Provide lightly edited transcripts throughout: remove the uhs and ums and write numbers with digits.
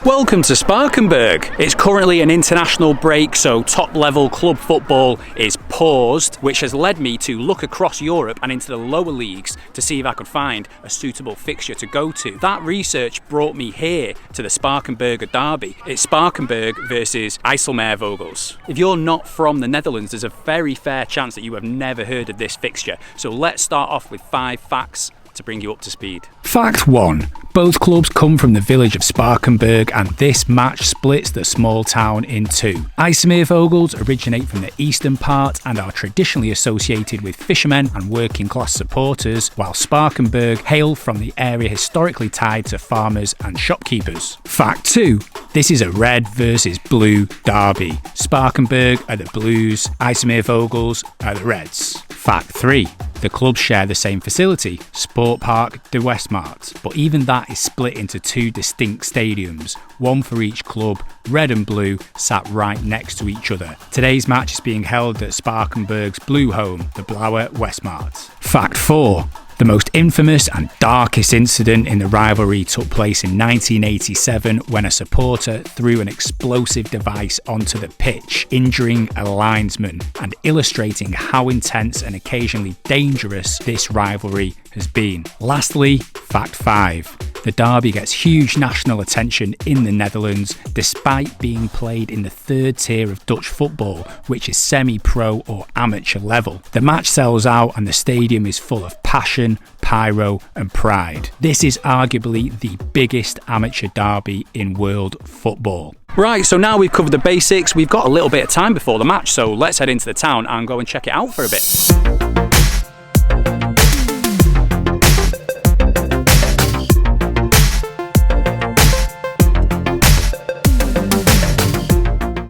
Welcome to Spakenburg. It's currently an international break, so top-level club football is paused, which has led me to look across Europe and into the lower leagues to see if I could find a suitable fixture to go to. That research brought me here to the Spakenburg derby. It's Spakenburg versus IJsselmeervogels. If you're not from the Netherlands, there's a very fair chance that you have never heard of this fixture. So let's start off with 5 facts to bring you up to speed. Fact 1. Both clubs come from the village of Spakenburg, and this match splits the small town in two. IJsselmeervogels originate from the eastern part and are traditionally associated with fishermen and working class supporters, while Spakenburg hail from the area historically tied to farmers and shopkeepers. Fact 2. This is a red versus blue derby. Spakenburg are the Blues, IJsselmeervogels are the Reds. Fact 3. The clubs share the same facility, Sport Park de Westmaart, but even that is split into 2 distinct stadiums, one for each club, red and blue, sat right next to each other. Today's match is being held at Spakenburg's blue home, the Blauwe Westmaart. Fact 4. The most infamous and darkest incident in the rivalry took place in 1987 when a supporter threw an explosive device onto the pitch, injuring a linesman and illustrating how intense and occasionally dangerous this rivalry has been. Lastly, fact 5. The derby gets huge national attention in the Netherlands despite being played in the 3rd tier of Dutch football, which is semi-pro or amateur level. The match sells out and the stadium is full of passion, PYRO and pride. This is arguably the biggest amateur derby in world football. Right, so now we've covered the basics, we've got a little bit of time before the match, so let's head into the town and go and check it out for a bit.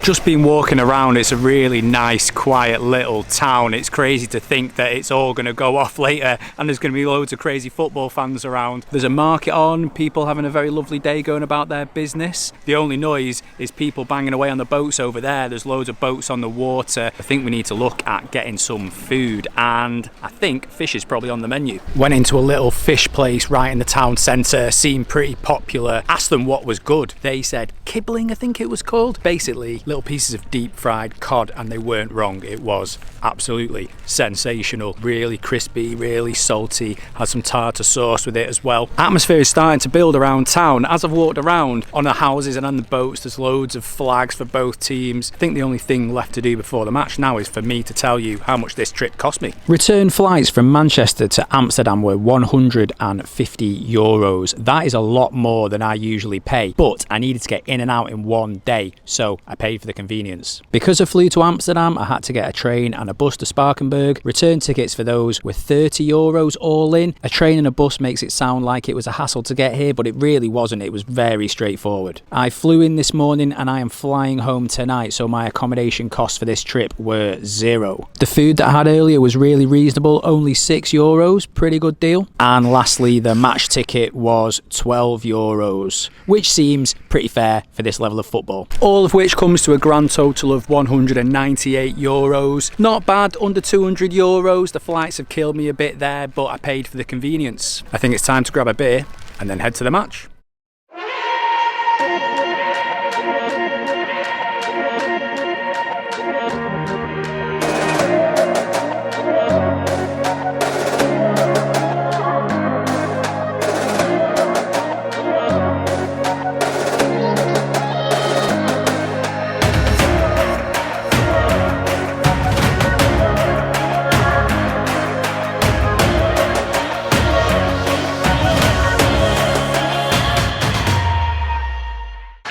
Just been walking around, it's a really nice, quiet little town. It's crazy to think that it's all going to go off later and there's going to be loads of crazy football fans around. There's a market on, people having a very lovely day going about their business. The only noise is people banging away on the boats over there. There's loads of boats on the water. I think we need to look at getting some food, and I think fish is probably on the menu. Went into a little fish place right in the town centre, seemed pretty popular. Asked them what was good. They said kibbeling, I think it was called. Basically, little pieces of deep fried cod, and they weren't wrong. It was absolutely sensational, really crispy, really salty, had some tartar sauce with it as well. Atmosphere is starting to build around town. As I've walked around on the houses and on the boats, there's loads of flags for both teams. I think the only thing left to do before the match now is for me to tell you how much this trip cost me. Return flights from Manchester to Amsterdam were €150. That is a lot more than I usually pay, but I needed to get in and out in one day, so I paid for the convenience. Because I flew to Amsterdam, I had to get a train and a bus to Spakenburg. Return tickets for those were €30 all in. A train and a bus makes it sound like it was a hassle to get here, but it really wasn't. It was very straightforward. I flew in this morning and I am flying home tonight, so my accommodation costs for this trip were $0. The food that I had earlier was really reasonable, only €6, pretty good deal. And lastly, the match ticket was €12, which seems pretty fair for this level of football. All of which comes to a grand total of €198. Not bad, under €200. The flights have killed me a bit there, but I paid for the convenience. I think it's time to grab a beer and then head to the match.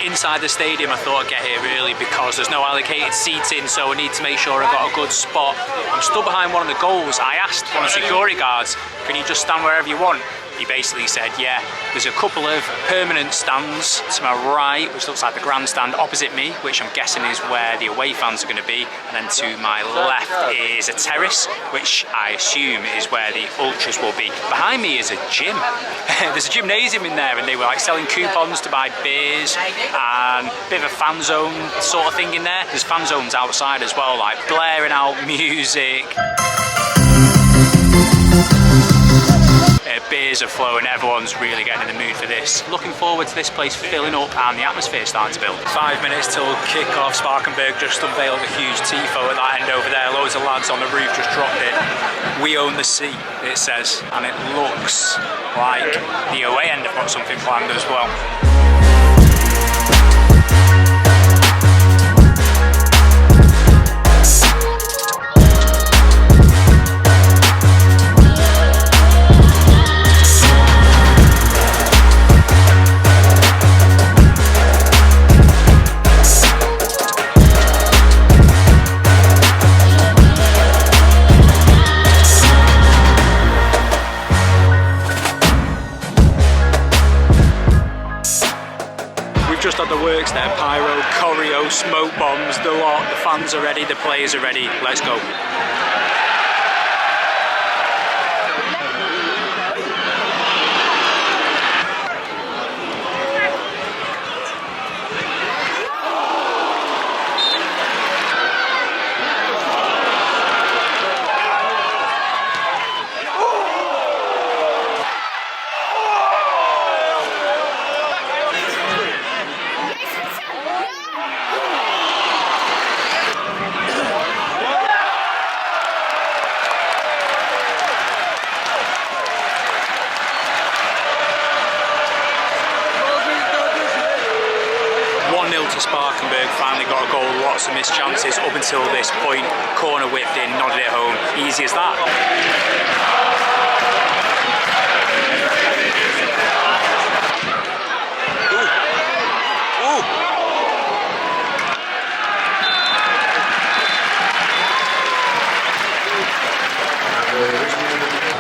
Inside the stadium, I thought I'd get here early because there's no allocated seating, so I need to make sure I've got a good spot. I'm stood behind one of the goals. I asked one of the security guards, can you just stand wherever you want? He basically said, yeah. There's a couple of permanent stands to my right, which looks like the grandstand opposite me, which I'm guessing is where the away fans are going to be. And then to my left is a terrace, which I assume is where the ultras will be. Behind me is a gym. There's a gymnasium in there, and they were like selling coupons to buy beers and a bit of a fan zone sort of thing in there. There's fan zones outside as well, like blaring out music. Beers are flowing, everyone's really getting in the mood for this. Looking forward to this place filling up and the atmosphere starting to build. 5 minutes till kick-off. Spakenburg just unveiled a huge tifo at that end over there. Loads of lads on the roof just dropped it. We own the sea, it says, and it looks like the away end have got something planned as well. Just had the works there, pyro, choreo, smoke bombs, the lot. The fans are ready, the players are ready. Let's go. To Spakenburg, finally got a goal, lots of missed chances up until this point. Corner whipped in, nodded it home, easy as that.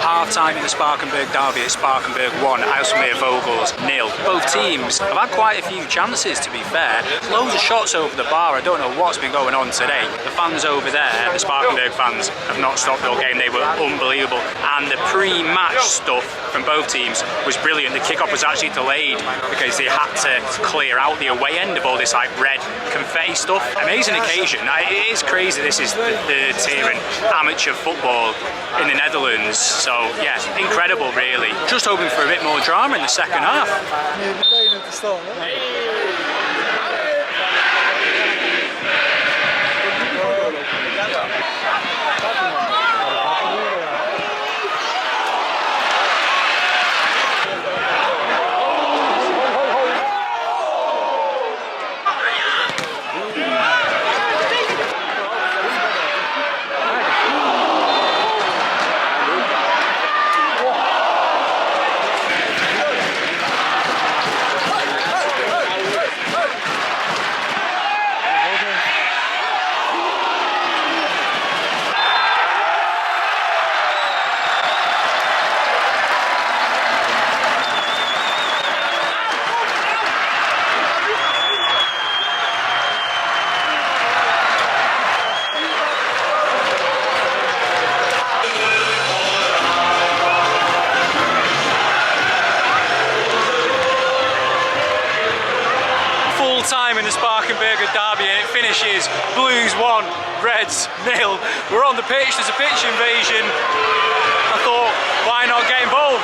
Half-time in the Spakenburg derby at Spakenburg 1, IJsselmeervogels 0. Both teams have had quite a few chances, to be fair. Loads of shots over the bar. I don't know what's been going on today. The fans over there, the Spakenburg fans, have not stopped all game. They were unbelievable. And the pre-match stuff from both teams was brilliant. The kick-off was actually delayed because they had to clear out the away end of all this like red confetti stuff. Amazing occasion. It is crazy. This is the third tier in amateur football in the Netherlands. So yeah, incredible really. Just hoping for a bit more drama in the second half. Time in the Spakenburg derby and it finishes Blues 1, Reds 0. We're on the pitch, there's a pitch invasion. I thought, why not get involved?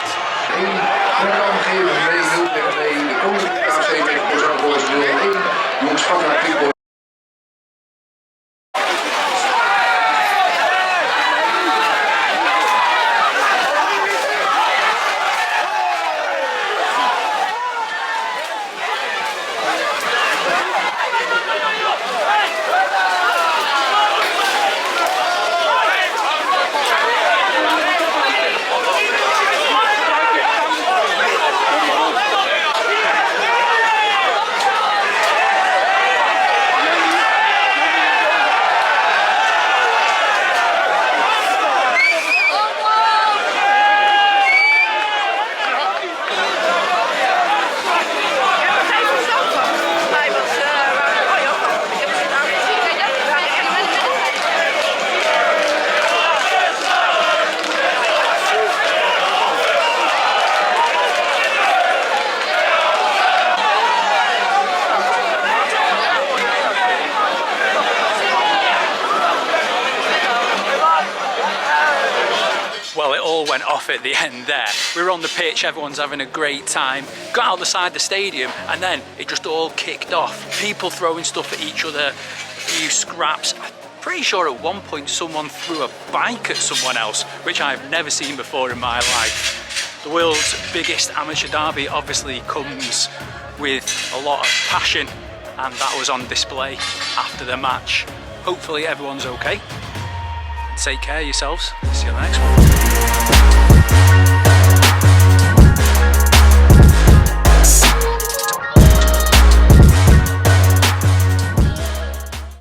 went off at the end there. We were on the pitch, everyone's having a great time. Got out the side of the stadium and then it just all kicked off. People throwing stuff at each other, a few scraps. I'm pretty sure at one point someone threw a bike at someone else, which I've never seen before in my life. The world's biggest amateur derby obviously comes with a lot of passion, and that was on display after the match. Hopefully everyone's okay. Take care of yourselves. See you on the next one.